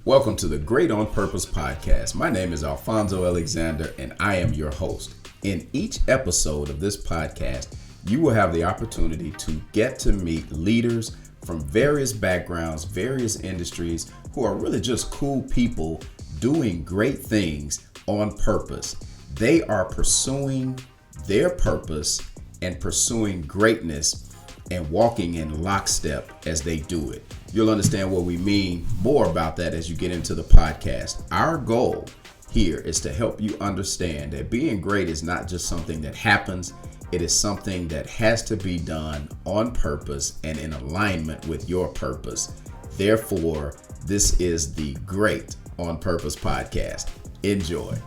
Welcome to the Great on Purpose podcast. My name is Alfonzo Alexander and I am your host. In each episode of this podcast, you will have the opportunity to get to meet leaders from various backgrounds, various industries who are really just cool people doing great things on purpose. They are pursuing their purpose and pursuing greatness and walking in lockstep as they do it. You'll understand what we mean more about that as you get into the podcast. Our goal here is to help you understand that being great is not just something that happens. It is something that has to be done on purpose and in alignment with your purpose. Therefore, this is the Great on Purpose podcast. Enjoy.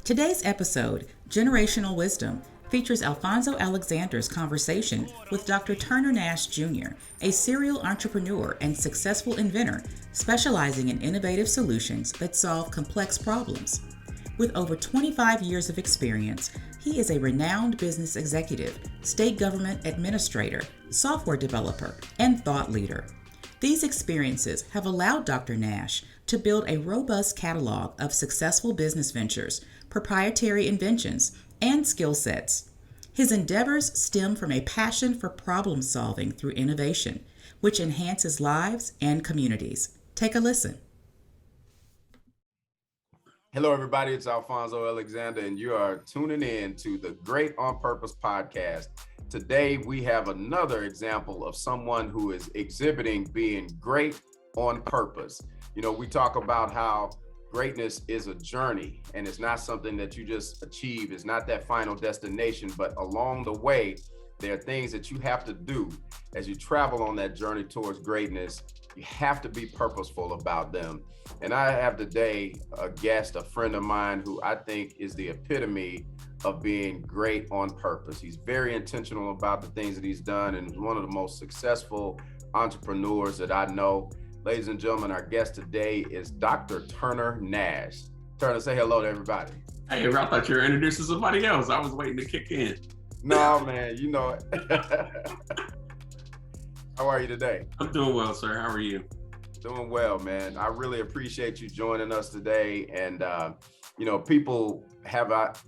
Today's episode, Generational Wisdom, features Alfonzo Alexander's conversation with Dr. Turner Nashe Jr., a serial entrepreneur and successful inventor specializing in innovative solutions that solve complex problems. With over 25 years of experience, he is a renowned business executive, state government administrator, software developer, and thought leader. These experiences have allowed Dr. Nashe to build a robust catalog of successful business ventures, proprietary inventions, and skill sets. His endeavors stem from a passion for problem solving through innovation, which enhances lives and communities. Take a listen. Hello, everybody. It's Alfonzo Alexander, and you are tuning in to the Great on Purpose podcast. Today, we have another example of someone who is exhibiting being great on purpose. You know, we talk about how greatness is a journey and it's not something that you just achieve. It's not that final destination, but along the way, there are things that you have to do as you travel on that journey towards greatness. You have to be purposeful about them. And I have today a guest, a friend of mine who I think is the epitome of being great on purpose. He's very intentional about the things that he's done and is one of the most successful entrepreneurs that I know. Ladies and gentlemen, our guest today is Dr. Turner Nashe. Turner, say hello to everybody. Hey, I thought you were introducing somebody else. I was waiting to kick in. No, man, you know it. How are you today? I'm doing well, sir. How are you? Doing well, man. I really appreciate you joining us today. And, you know, people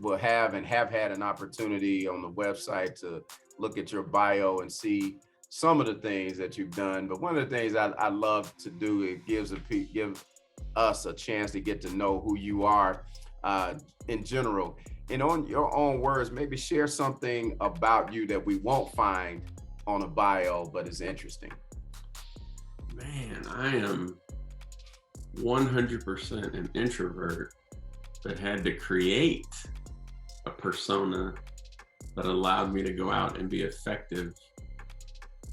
will have had an opportunity on the website to look at your bio and see some of the things that you've done, but one of the things I love to do, it give us a chance to get to know who you are in general. And on your own words, maybe share something about you that we won't find on a bio, but is interesting. Man, I am 100% an introvert that had to create a persona that allowed me to go out and be effective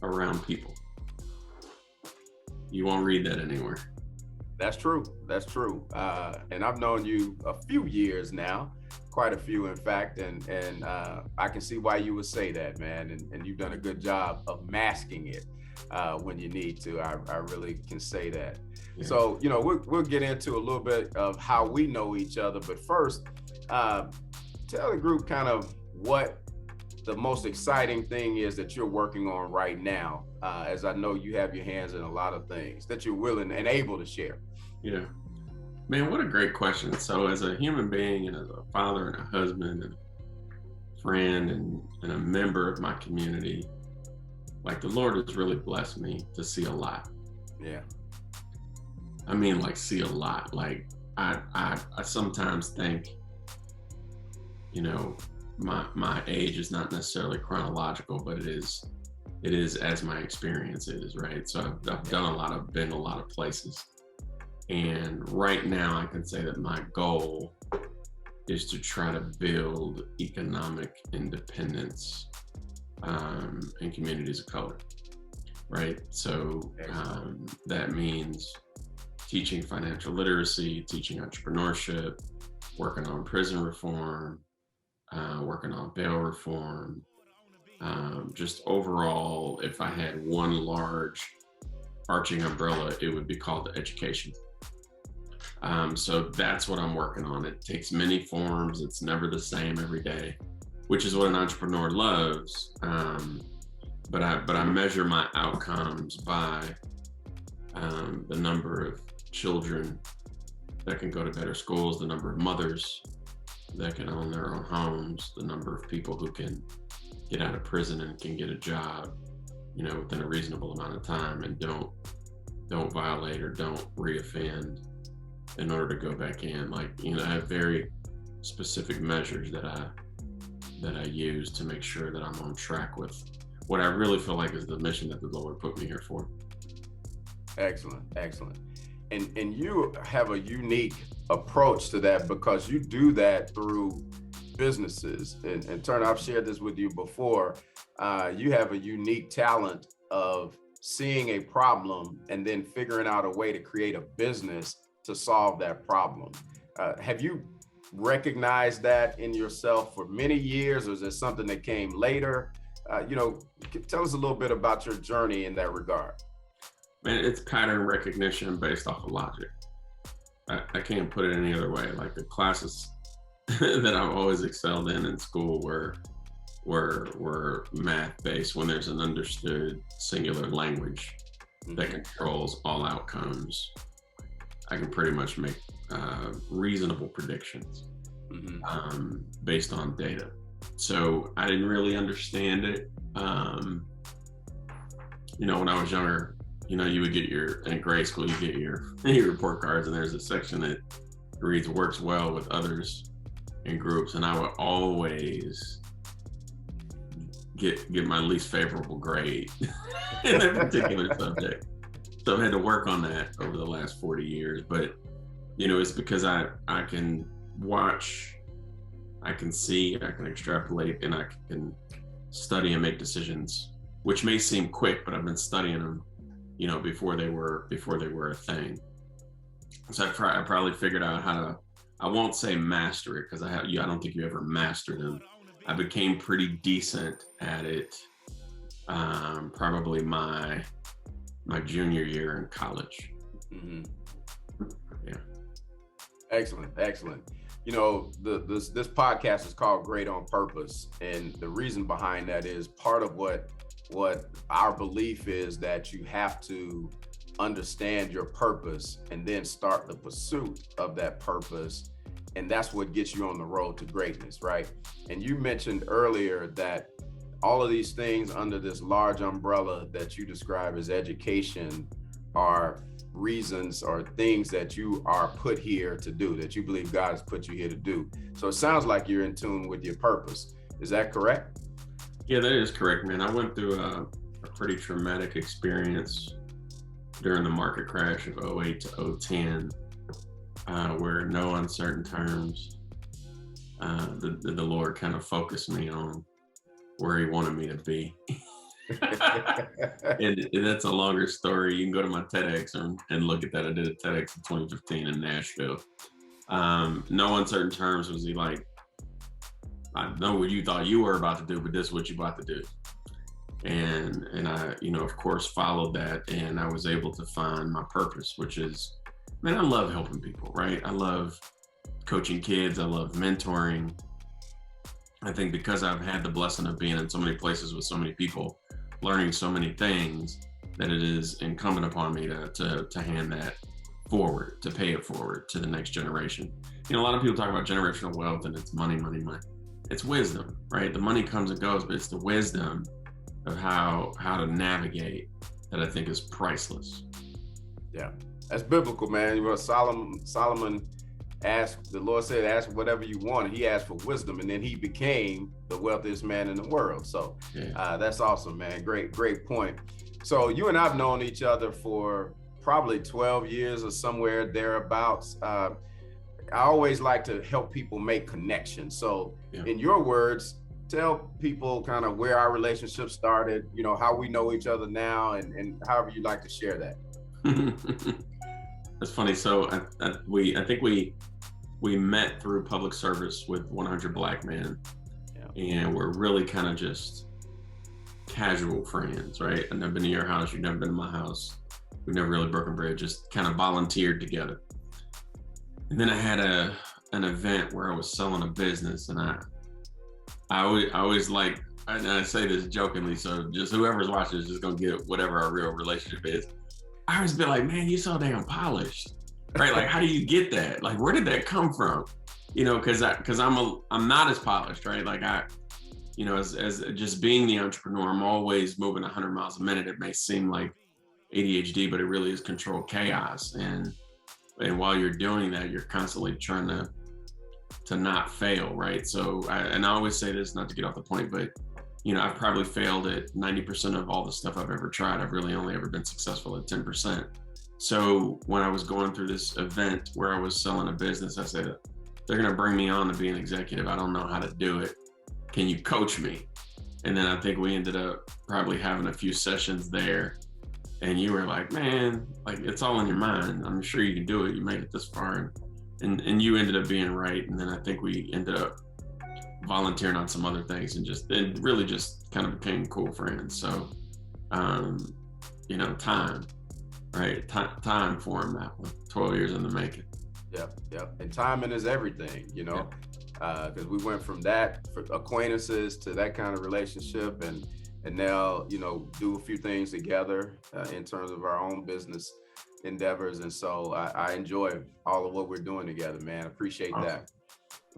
around people. You won't read that anywhere. That's true. That's true. And I've known you a few years now, quite a few, in fact, and I can see why you would say that, man. And you've done a good job of masking it when you need to. I really can say that. Yeah. So, you know, we'll get into a little bit of how we know each other, but first, tell the group kind of what the most exciting thing is that you're working on right now, as I know you have your hands in a lot of things that you're willing and able to share. Yeah, man, what a great question. So as a human being and as a father and a husband and a friend and a member of my community, like the Lord has really blessed me to see a lot. Yeah. I mean, like see a lot. Like I sometimes think, you know, my age is not necessarily chronological, but it is as my experience is, right? So I've been a lot of places. And right now I can say that my goal is to try to build economic independence in communities of color, right? So that means teaching financial literacy, teaching entrepreneurship, working on prison reform, working on bail reform. Just overall, if I had one large arching umbrella, it would be called education. So that's what I'm working on. It takes many forms. It's never the same every day, which is what an entrepreneur loves. But I measure my outcomes by the number of children that can go to better schools, the number of mothers that can own their own homes, the number of people who can get out of prison and can get a job, within a reasonable amount of time and don't violate or don't reoffend in order to go back in. I have very specific measures that I use to make sure that I'm on track with what I really feel like is the mission that the Lord put me here for. Excellent. And you have a unique approach to that because you do that through businesses. And Turner, I've shared this with you before. You have a unique talent of seeing a problem and then figuring out a way to create a business to solve that problem. Have you recognized that in yourself for many years, or is it something that came later? Tell us a little bit about your journey in that regard. Man, it's pattern recognition based off of logic. I can't put it any other way. Like the classes that I've always excelled in school were math based when there's an understood singular language that controls all outcomes. I can pretty much make reasonable predictions based on data. So I didn't really understand it. When I was younger, you would get in grade school, you get your report cards, and there's a section that reads works well with others in groups. And I would always get my least favorable grade in that particular subject. So I had to work on that over the last 40 years. But, it's because I can watch, I can see, I can extrapolate, and I can study and make decisions, which may seem quick, but I've been studying them, before they were a thing. So I probably figured out how to, I won't say master it because I don't think you ever master them. I became pretty decent at it, probably my junior year in college. Yeah. Excellent. This podcast is called Great on Purpose, and the reason behind that is part of what our belief is that you have to understand your purpose and then start the pursuit of that purpose. And that's what gets you on the road to greatness, right? And you mentioned earlier that all of these things under this large umbrella that you describe as education are reasons or things that you are put here to do, that you believe God has put you here to do. So it sounds like you're in tune with your purpose. Is that correct? Yeah, that is correct, man. I went through a pretty traumatic experience during the market crash of 08 to 010, where no uncertain terms, the Lord kind of focused me on where he wanted me to be. and that's a longer story. You can go to my TEDx and look at that. I did a TEDx in 2015 in Nashville. No uncertain terms was he like, I know what you thought you were about to do, but this is what you're about to do. And I, of course, followed that, and I was able to find my purpose, which is, man, I love helping people, right? I love coaching kids. I love mentoring. I think because I've had the blessing of being in so many places with so many people, learning so many things, that it is incumbent upon me to hand that forward, to pay it forward to the next generation. A lot of people talk about generational wealth and it's money. It's wisdom, right? The money comes and goes, but it's the wisdom of how to navigate that I think is priceless. Yeah, that's biblical, man. Solomon asked, the Lord said, ask whatever you want. He asked for wisdom, and then he became the wealthiest man in the world. So that's awesome, man. Great point. So you and I've known each other for probably 12 years or somewhere thereabouts. I always like to help people make connections. So in your words, tell people kind of where our relationship started, how we know each other now, and however you'd like to share that. That's funny. So I think we met through public service with 100 Black Men, and we're really kind of just casual friends, right? I've never been to your house. You've never been to my house. We've never really broken bread, just kind of volunteered together. And then I had an event where I was selling a business, and I always like, and I say this jokingly, so just whoever's watching is just gonna get whatever our real relationship is. I always be like, man, you so damn polished, right? Like, how do you get that? Like, where did that come from? You know, because I'm not as polished, right? Like as just being the entrepreneur, I'm always moving 100 miles a minute. It may seem like ADHD, but it really is controlled chaos. And while you're doing that, you're constantly trying to not fail, right? So, I always say this, not to get off the point, but you know, I've probably failed at 90% of all the stuff I've ever tried. I've really only ever been successful at 10%. So when I was going through this event where I was selling a business, I said, they're going to bring me on to be an executive. I don't know how to do it. Can you coach me? And then I think we ended up probably having a few sessions there. And you were like, man, like, it's all in your mind. I'm sure you can do it. You made it this far. And you ended up being right. And then I think we ended up volunteering on some other things and really just kind of became cool friends. So, you know, time, right? Time formed that one, 12 years in the making. Yep. And timing is everything, you know, because we went from that acquaintances to that kind of relationship and now, you know, do a few things together in terms of our own business endeavors. And so I enjoy all of what we're doing together, man. Appreciate that.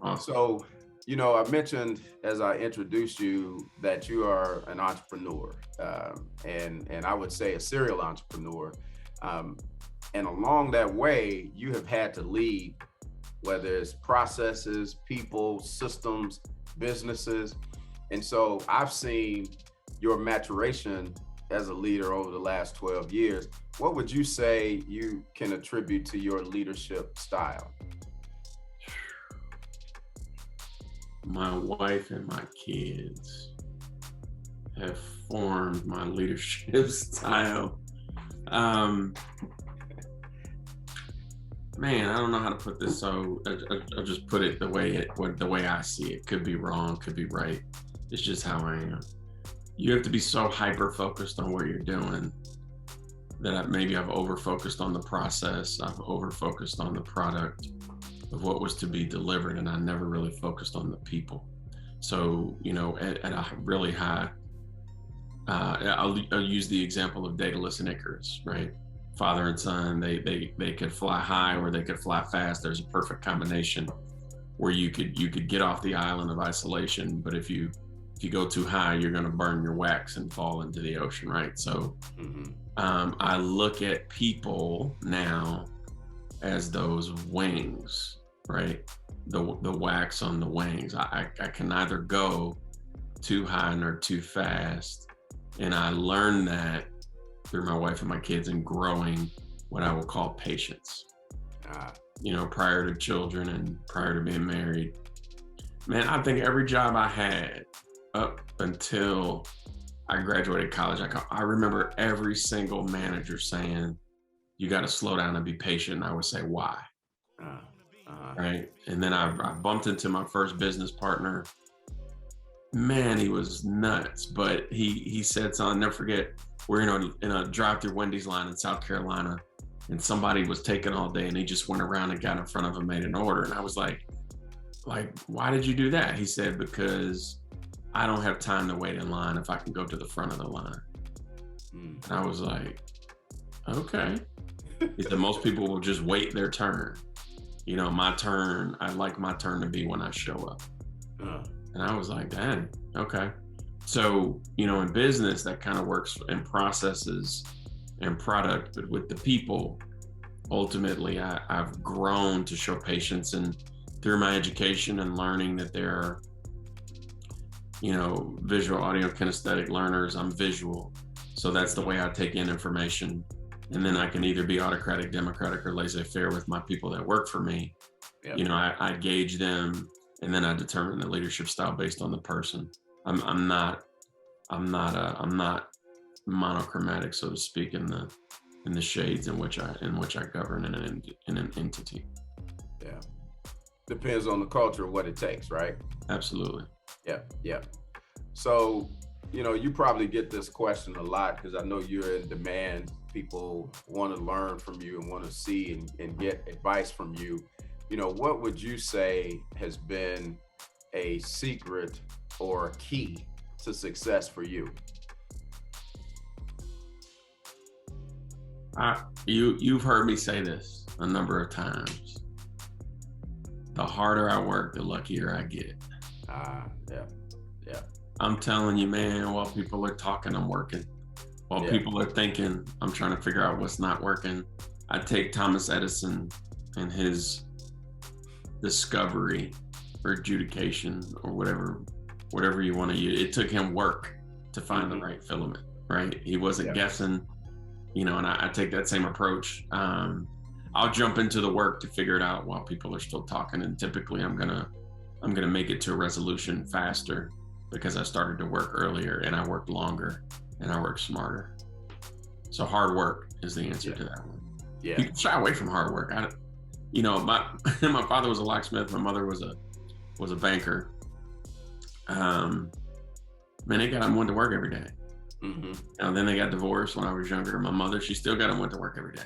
Awesome. So, you know, I mentioned as I introduced you that you are an entrepreneur, and I would say a serial entrepreneur. And along that way, you have had to lead, whether it's processes, people, systems, businesses. And so I've seen your maturation as a leader over the last 12 years. What would you say you can attribute to your leadership style? My wife and my kids have formed my leadership style. Man, I don't know how to put this, so I'll just put it the way I see it. Could be wrong, could be right. It's just how I am. You have to be so hyper focused on what you're doing that maybe I've over focused on the process. I've over focused on the product of what was to be delivered, and I never really focused on the people. So, you know, at a really high, I'll use the example of Daedalus and Icarus, right? Father and son, they could fly high or they could fly fast. There's a perfect combination where you could get off the island of isolation, but if you go too high, you're going to burn your wax and fall into the ocean, right? So I look at people now as those wings, right? The wax on the wings. I can neither go too high nor too fast. And I learned that through my wife and my kids and growing what I will call patience. You know, prior to children and prior to being married, man, I think every job I had up until I graduated college, I remember every single manager saying, you got to slow down and be patient. And I would say, why? Right. And then I bumped into my first business partner. Man, he was nuts, but he said something, I'll never forget. We're in a drive-through Wendy's line in South Carolina, and somebody was taking all day, and he just went around and got in front of him, made an order. And I was like, why did you do that? He said, because I don't have time to wait in line if I can go to the front of the line. And I was like, okay. He said, most people will just wait their turn. You know, my turn, I like my turn to be when I show up. And I was like, dang, okay. So, you know, in business, that kind of works in processes and product, but with the people, ultimately, I've grown to show patience, and through my education and learning that there are, you know, visual, audio, kinesthetic learners, I'm visual. So that's the way I take in information. And then I can either be autocratic, democratic, or laissez-faire with my people that work for me. Yep. You know, I gauge them, and then I determine the leadership style based on the person. I'm not monochromatic, so to speak, in the shades in which I govern in an entity. Yeah, depends on the culture, what it takes, right? Absolutely. Yeah. So, you know, you probably get this question a lot because I know you're in demand. People want to learn from you and want to see and get advice from you. You know, what would you say has been a secret or a key to success for you? You've heard me say this a number of times. The harder I work, the luckier I get. Yeah. I'm telling you, man, while people are talking, I'm working. While people are thinking, I'm trying to figure out what's not working. I take Thomas Edison and his discovery or adjudication or whatever you want to use. It took him work to find the right filament, right? He wasn't guessing, and I take that same approach. I'll jump into the work to figure it out while people are still talking. And typically I'm gonna make it to a resolution faster because I started to work earlier and I worked longer and I worked smarter. So hard work is the answer to that one. Yeah. People shy away from hard work. My father was a locksmith. My mother was a banker. Man, they got him went to work every day. And then they got divorced when I was younger. My mother, she still got him went to work every day.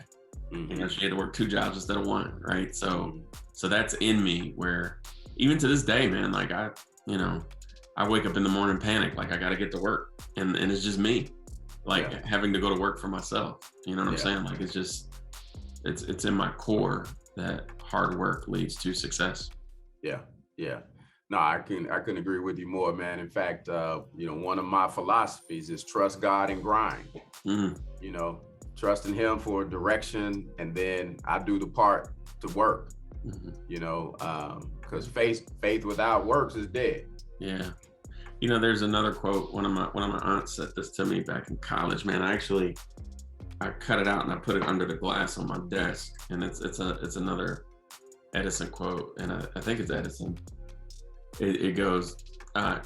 She had to work 2 jobs instead of 1, right? So that's in me where even to this day, man, like I wake up in the morning panic, like I got to get to work, and it's just me, like having to go to work for myself. You know what I'm saying? Like it's in my core that hard work leads to success. Yeah. No, I couldn't agree with you more, man. In fact, one of my philosophies is trust God and grind. Trusting him for direction, and then I do the part to work. Because faith without works is dead. Yeah. There's another quote. One of my aunts said this to me back in college, man. I cut it out and I put it under the glass on my desk, and it's another Edison quote, and I think it's Edison. It goes,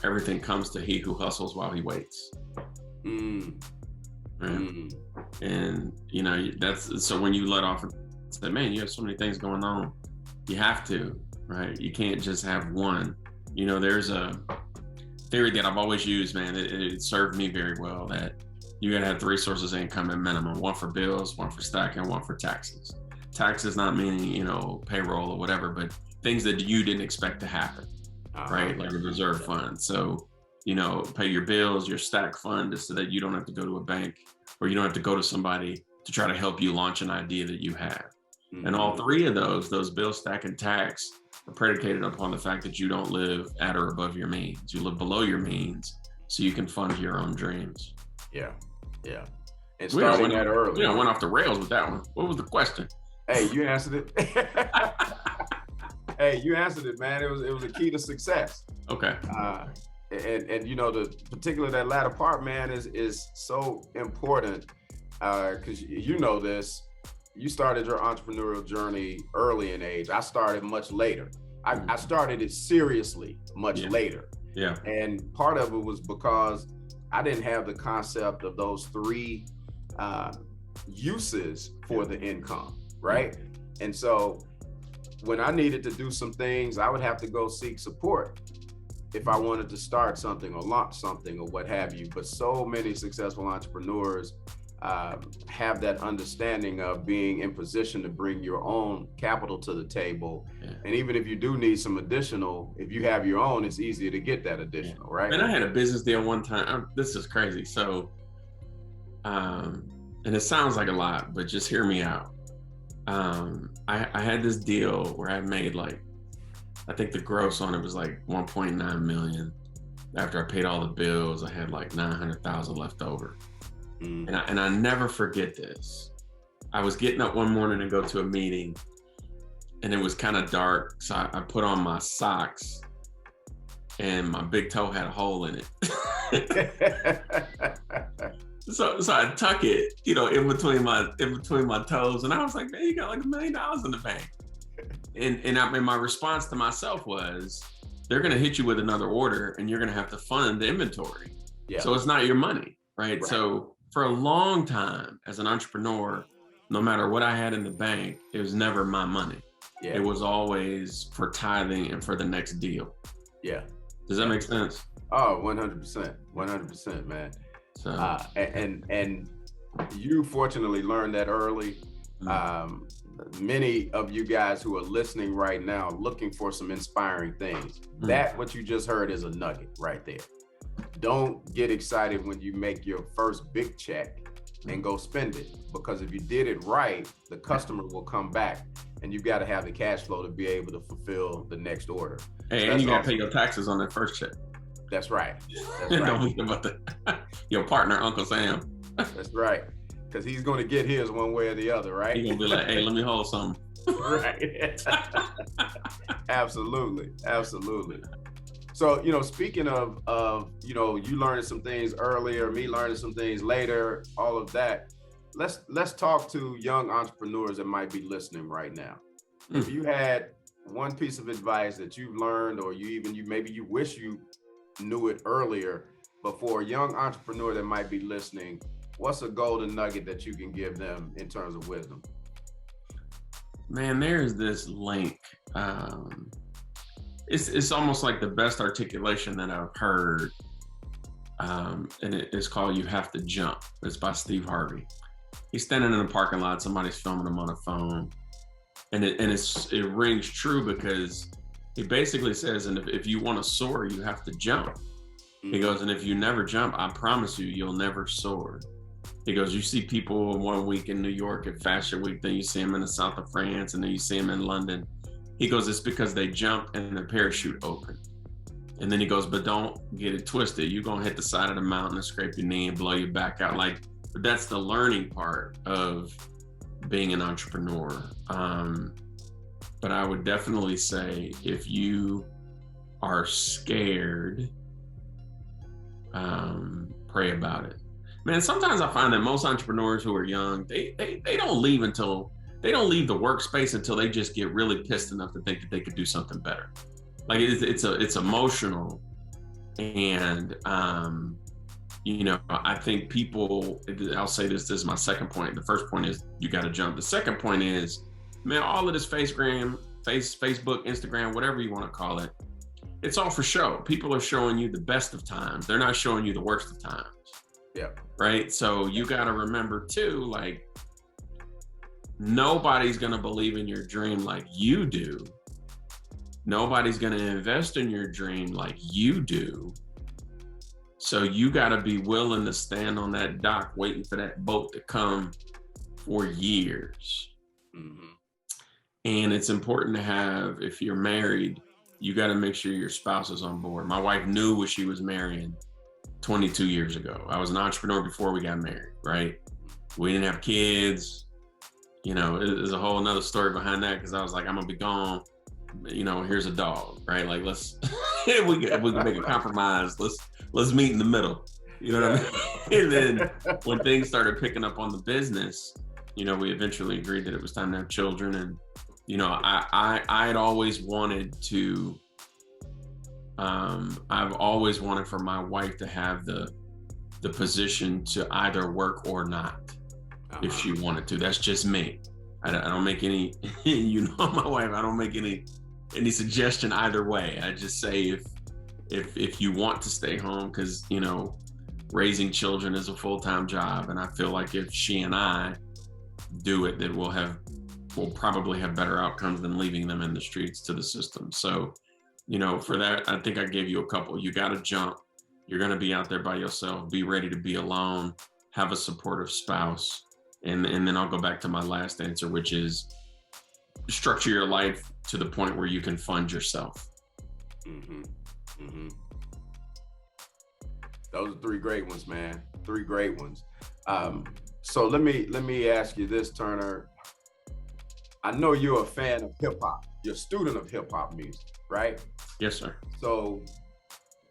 everything comes to he who hustles while he waits. Right? And that's so when you let off and say, man, you have so many things going on, you have to, right? You can't just have one. There's a theory that I've always used, man. It served me very well, that you gotta have 3 sources of income at minimum: 1 for bills, 1 for stacking, 1 for taxes. Taxes not meaning, payroll or whatever, but things that you didn't expect to happen, right? Like a reserve fund. So, pay your bills, your stack fund is so that you don't have to go to a bank or you don't have to go to somebody to try to help you launch an idea that you have. And all 3 of those bill, stack, and tax are predicated upon the fact that you don't live at or above your means. You live below your means so you can fund your own dreams. Yeah. And starting that early. I went off the rails with that one. What was the question? Hey, you answered it. Hey, you answered it, man. It was a key to success. Okay. And the particular that latter part, man, is so important because this. You started your entrepreneurial journey early in age. I started much later. I started it seriously much later. Yeah. And part of it was because I didn't have the concept of those 3 uses for the income, right? And so when I needed to do some things, I would have to go seek support if I wanted to start something or launch something or what have you. But so many successful entrepreneurs have that understanding of being in position to bring your own capital to the table. And even if you do need some additional, if you have your own, it's easier to get that additional, right? And I had a business deal one time. This is crazy. So, and it sounds like a lot, but just hear me out. I had this deal where I made I think the gross on it was like 1.9 million. After I paid all the bills, I had like 900,000 left over. And I never forget this. I was getting up one morning to go to a meeting, and it was kind of dark, so I put on my socks, and my big toe had a hole in it. So I tuck it, in between my toes, and I was like, man, you got like $1 million in the bank. And my response to myself was, they're gonna hit you with another order, and you're gonna have to fund the inventory. So it's not your money, right? So for a long time as an entrepreneur, no matter what I had in the bank, it was never my money. It was always for tithing and for the next deal. Does that make sense? Oh, 100%, man. So and you fortunately learned that early. Many of you guys who are listening right now looking for some inspiring things, that what you just heard is a nugget right there. Don't get excited when you make your first big check. and go spend it. Because if you did it right, the customer will come back, and you've got to have the cash flow to be able to fulfill the next order. Hey, and you got to pay your taxes on that first check. That's right. That's Don't right. think about your partner, Uncle Sam. That's right. Because he's going to get his one way or the other, right? He's going to be like, hey, let me hold something. Right. Absolutely. Absolutely. So, speaking of, you learning some things earlier, me learning some things later, all of that, let's talk to young entrepreneurs that might be listening right now. If you had one piece of advice that you've learned, or maybe you wish you knew it earlier, but for a young entrepreneur that might be listening, what's a golden nugget that you can give them in terms of wisdom? Man, there's this link. It's almost like the best articulation that I've heard. And it's called "You Have to Jump." It's by Steve Harvey. He's standing in a parking lot. Somebody's filming him on a phone, and it rings true, because he basically says, and if you want to soar, you have to jump. He goes, and if you never jump, I promise you'll never soar. He goes, you see people 1 week in New York at Fashion Week, then you see them in the south of France, and then you see them in London. He goes, it's because they jump and their parachute open. And then he goes, but don't get it twisted. You're going to hit the side of the mountain and scrape your knee and blow your back out. But that's the learning part of being an entrepreneur. But I would definitely say, if you are scared, pray about it. Man, sometimes I find that most entrepreneurs who are young, they don't leave the workspace until they just get really pissed enough to think that they could do something better. Like it's emotional, and I think people. I'll say this is my second point. The first point is you got to jump. The second point is, man, all of this Facebook, Instagram, whatever you want to call it, it's all for show. People are showing you the best of times. They're not showing you the worst of times. Yeah. Right. So you got to remember too, like, nobody's going to believe in your dream like you do. Nobody's going to invest in your dream like you do. So you got to be willing to stand on that dock waiting for that boat to come for years. Mm-hmm. And it's important to have, if you're married, you got to make sure your spouse is on board. My wife knew what she was marrying 22 years ago. I was an entrepreneur before we got married, right? We didn't have kids. There's a whole another story behind that, because I was like, I'm gonna be gone. Here's a dog, right? Like, let's we can make a compromise. Let's meet in the middle. You know what I mean? And then when things started picking up on the business, we eventually agreed that it was time to have children. And I had always wanted to. I've always wanted for my wife to have the position to either work or not, if she wanted to. That's just me. I don't make any, my wife, I don't make any suggestion either way. I just say if you want to stay home, because, raising children is a full-time job. And I feel like if she and I do it, that we'll probably have better outcomes than leaving them in the streets to the system. So, for that, I think I gave you a couple. You got to jump. You're going to be out there by yourself. Be ready to be alone. Have a supportive spouse. And then I'll go back to my last answer, which is structure your life to the point where you can fund yourself. Mm-hmm. Mm-hmm. Those are 3 great ones, man. 3 great ones. So let me ask you this, Turner. I know you're a fan of hip hop. You're a student of hip hop music, right? Yes, sir. So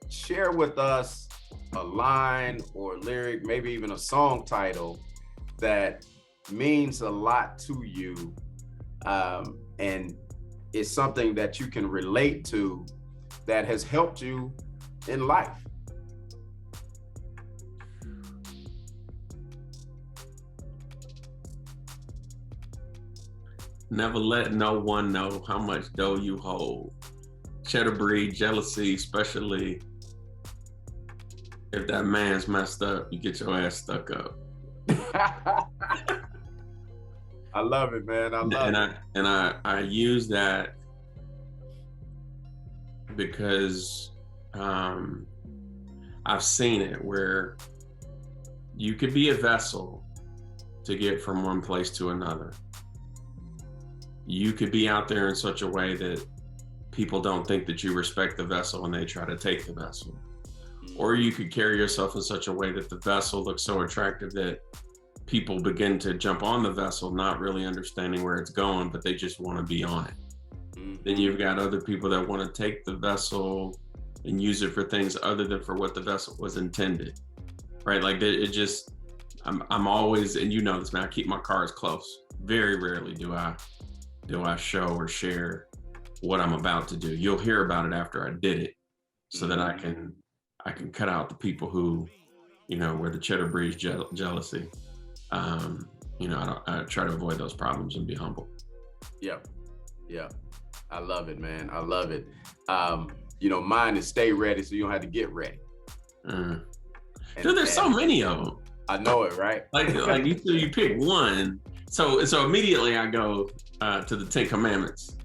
share with us a line or lyric, maybe even a song title that means a lot to you, and is something that you can relate to, that has helped you in life. Never let no one know how much dough you hold. Cheddar breed jealousy, especially if that man's messed up, you get your ass stuck up. I love it, man. I use that because I've seen it where you could be a vessel to get from one place to another. You could be out there in such a way that people don't think that you respect the vessel when they try to take the vessel. Or you could carry yourself in such a way that the vessel looks so attractive that people begin to jump on the vessel, not really understanding where it's going, but they just want to be on it. Then you've got other people that want to take the vessel and use it for things other than for what the vessel was intended, right? Like it just, I'm always, and you know this, man, I keep my cards close. Very rarely do I show or share what I'm about to do. You'll hear about it after I did it, so that I can cut out the people who, you know, where the cheddar breeds jealousy. You know, I try to avoid those problems and be humble. Yep. I love it, man. I love it. You know, mine is stay ready so you don't have to get ready. Dude, there's so many of them. I know it, right? Like you pick one. So immediately I go to the 10 Commandments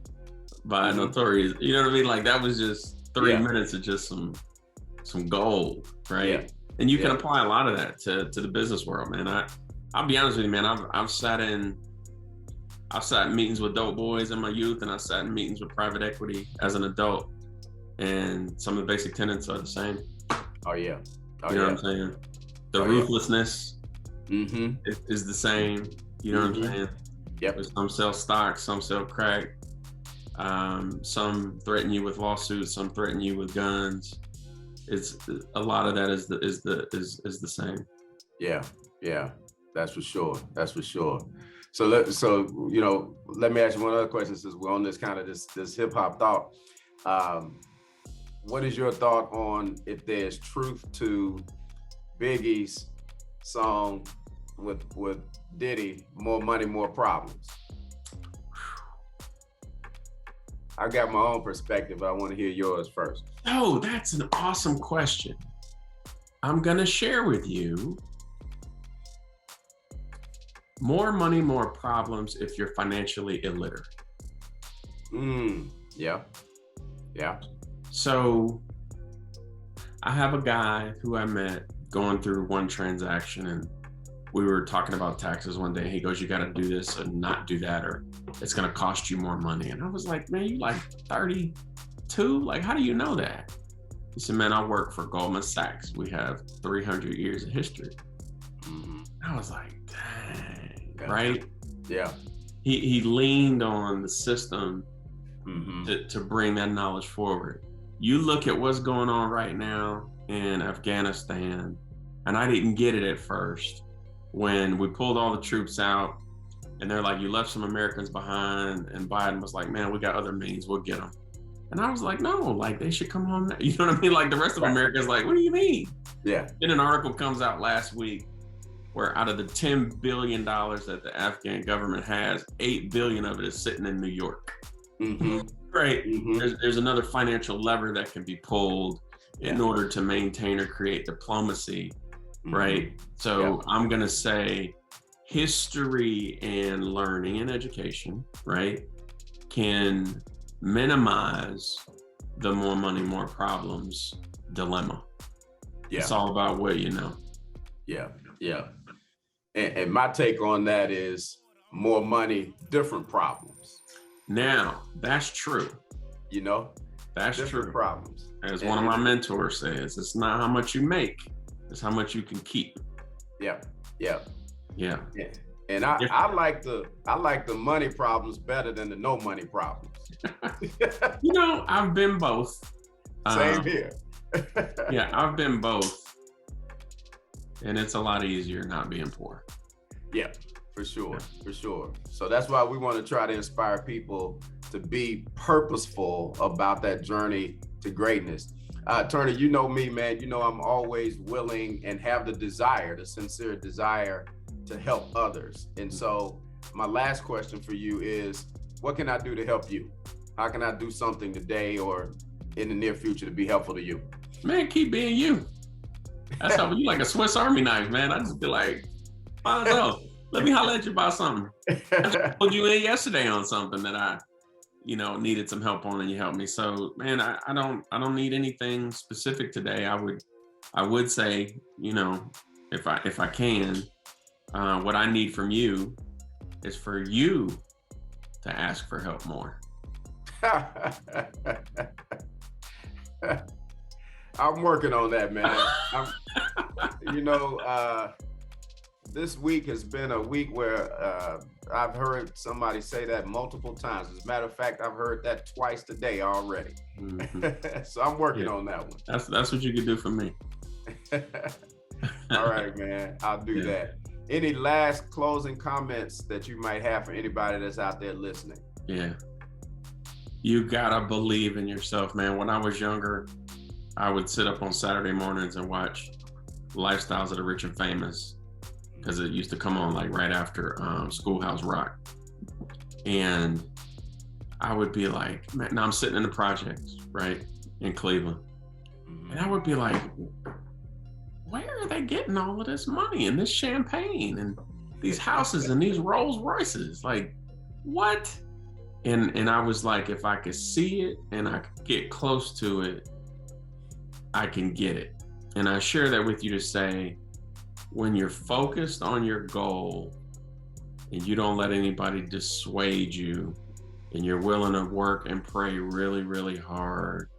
by Notorious. You know what I mean? Like that was just 3 minutes of just some gold, right? Yeah. And you can apply a lot of that to the business world, man. I'll be honest with you, man. I've sat in meetings with dope boys in my youth, and I sat in meetings with private equity as an adult, and some of the basic tenets are the same. Oh yeah. You know what I'm saying? The ruthlessness is the same. You know what I'm saying? Yep. Some sell stocks, some sell crack. Some threaten you with lawsuits, some threaten you with guns. It's a lot of that is the same. Yeah. That's for sure. So you know, let me ask you one other question since we're on this kind of this hip hop thought. What is your thought on if there's truth to Biggie's song with Diddy, More Money, More Problems? I got my own perspective, but I want to hear yours first. Oh, that's an awesome question. I'm going to share with you more money, more problems if you're financially illiterate. Yeah. So I have a guy who I met going through one transaction, and we were talking about taxes one day. He goes, you got to do this and not do that, or it's going to cost you more money. And I was like, man, you like 32? Like, how do you know that? He said, man, I work for Goldman Sachs. We have 300 years of history. I was like, dang, right? Yeah. He leaned on the system to bring that knowledge forward. You look at what's going on right now in Afghanistan, and I didn't get it at first. When we pulled all the troops out and they're like, you left some Americans behind, and Biden was like, man, we got other means, we'll get them. And I was like, no, like they should come home now. You know what I mean? Like the rest of America's like, what do you mean? Yeah. Then an article comes out last week where out of the $10 billion that the Afghan government has, 8 billion of it is sitting in New York. Right. There's another financial lever that can be pulled in order to maintain or create diplomacy. Right. So I'm going to say history and learning and education, right, can minimize the more money, more problems dilemma. Yeah. It's all about what you know. Yeah. And my take on that is more money, different problems. Now, that's true. You know, that's different true. problems. As one of my mentors says, it's not how much you make, it's how much you can keep. Yeah. And I like the money problems better than the no money problems. You know, I've been both. Same here. Yeah, I've been both. And it's a lot easier not being poor. Yeah, for sure. So that's why we want to try to inspire people to be purposeful about that journey to greatness. Turner, you know me, man. You know I'm always willing and have the sincere desire to help others. And so my last question for you is, what can I do to help you? How can I do something today or in the near future to be helpful to you? Man, keep being you. That's how you like a Swiss Army knife, man. I just be like, let me holler at you about something. I pulled you in yesterday on something that I, needed some help on, and you helped me. So, man, I don't need anything specific today. I would say, if I can, What I need from you is for you to ask for help more. I'm working on that, man. This week has been a week where I've heard somebody say that multiple times. As a matter of fact, I've heard that twice today already. Mm-hmm. So I'm working on that one. That's what you can do for me. All right, man. I'll do that. Any last closing comments that you might have for anybody that's out there listening? Yeah. You gotta believe in yourself, man. When I was younger, I would sit up on Saturday mornings and watch Lifestyles of the Rich and Famous, because it used to come on like right after Schoolhouse Rock. And I would be like, man, now I'm sitting in the projects, right, in Cleveland. And I would be like, where are they getting all of this money and this champagne and these houses and these Rolls Royces? Like, what? And I was like, if I could see it and I could get close to it, I can get it. And I share that with you to say, when you're focused on your goal and you don't let anybody dissuade you and you're willing to work and pray really, really hard,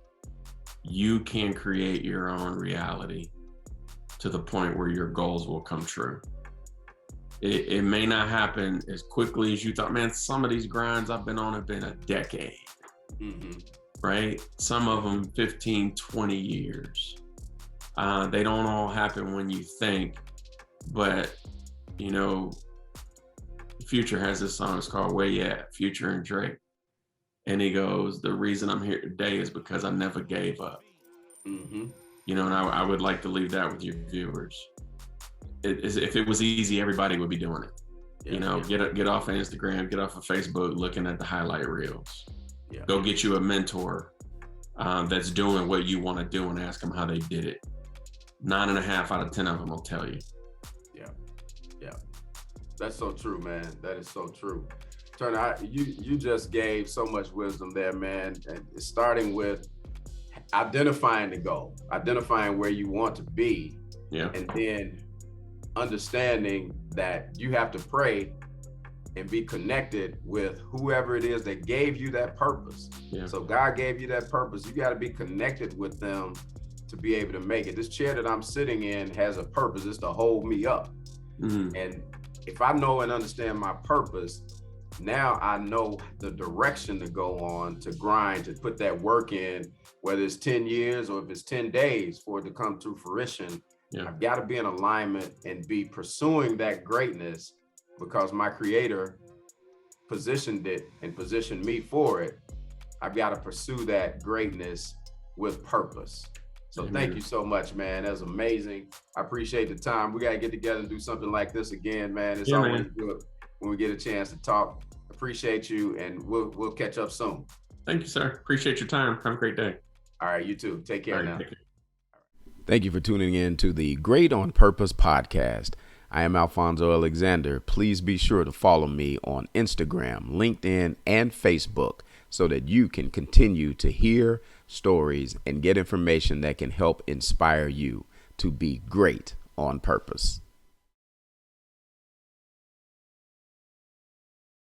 you can create your own reality to the point where your goals will come true. It may not happen as quickly as you thought. Man, some of these grinds I've been on have been a decade, right? Some of them 15, 20 years. They don't all happen when you think, but Future has this song, it's called Where You At, Future and Drake. And he goes, the reason I'm here today is because I never gave up. And I would like to leave that with your viewers. If it was easy, everybody would be doing it. Get off of Instagram, get off of Facebook, looking at the highlight reels. Go get you a mentor that's doing what you want to do and ask them how they did it. 9.5 out of 10 of them will tell you. Yeah. That's so true, man. That is so true. Turner, you just gave so much wisdom there, man. And starting with identifying the goal, identifying where you want to be, and then understanding that you have to pray and be connected with whoever it is that gave you that purpose. So God gave you that purpose. You got to be connected with them to be able to make it. This chair that I'm sitting in has a purpose. It's to hold me up. And if I know and understand my purpose, now I know the direction to go on, to grind, to put that work in, whether it's 10 years or if it's 10 days for it to come to fruition. I've got to be in alignment and be pursuing that greatness because my creator positioned it and positioned me for it. I've got to pursue that greatness with purpose. So thank you so much, man. That's amazing. I appreciate the time. We got to get together and do something like this again, man. It's always good when we get a chance to talk. Appreciate you, and we'll catch up soon. Thank you, sir. Appreciate your time. Have a great day. All right, you too. Take care now. Take care. Thank you for tuning in to the Great on Purpose podcast. I am Alfonzo Alexander. Please be sure to follow me on Instagram, LinkedIn, and Facebook so that you can continue to hear stories and get information that can help inspire you to be great on purpose.